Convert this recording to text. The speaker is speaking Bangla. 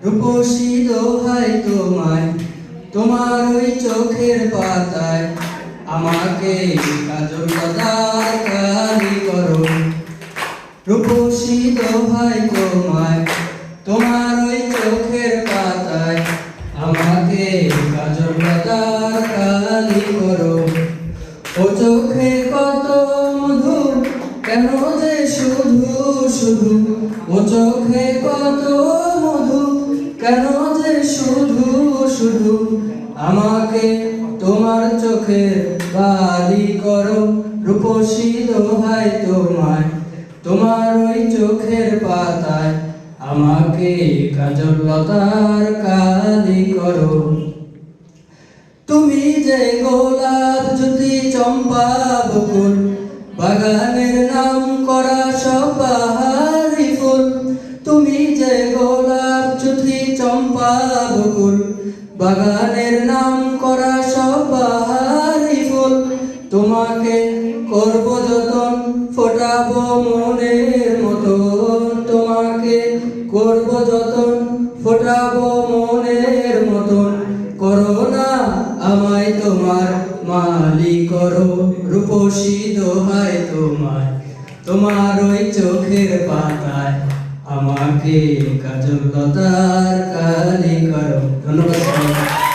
রূপসী দোহাই তোমায়, তোমার ওই চোখের পাতায় আমাকে কাজল লতার কালি করো। রূপসী দোহাই তোমায়, তোমার ওই চোখের পাতায় আমাকে কাজল লতার কালি করো। ও চোখে কত মধু, কেন যে শুধু শুধু, ও চোখে কত মধু, কেন যে শুধু শুধু, আমাকে তোমার চোখে বালি করো। রূপসী দোহাই তোমায়, তোমার ওই চোখের পাতায় আমাকে কাজল লতার কালি করো। তুমি যে গোলাপ জ্যোতি চম্পা বকুল, বাগানের নাম করা সব বাহারি ফুল। তুমি যে গোলাপ জ্যোতি চম্পা বকুল, বাগানের নাম করা সব বাহারি ফুল। তোমাকে করব যতন, ফোটাবো মনের মতন। তোমাকে করব যতন, ফোটাবো মনের মতন। করো না আমায় তোমার মালি করো। রূপসী দোহাই তোমায়, তোমার ওই চোখের পাতায় আমাকে কাজল লতার কালি করো। ধন্যবাদ।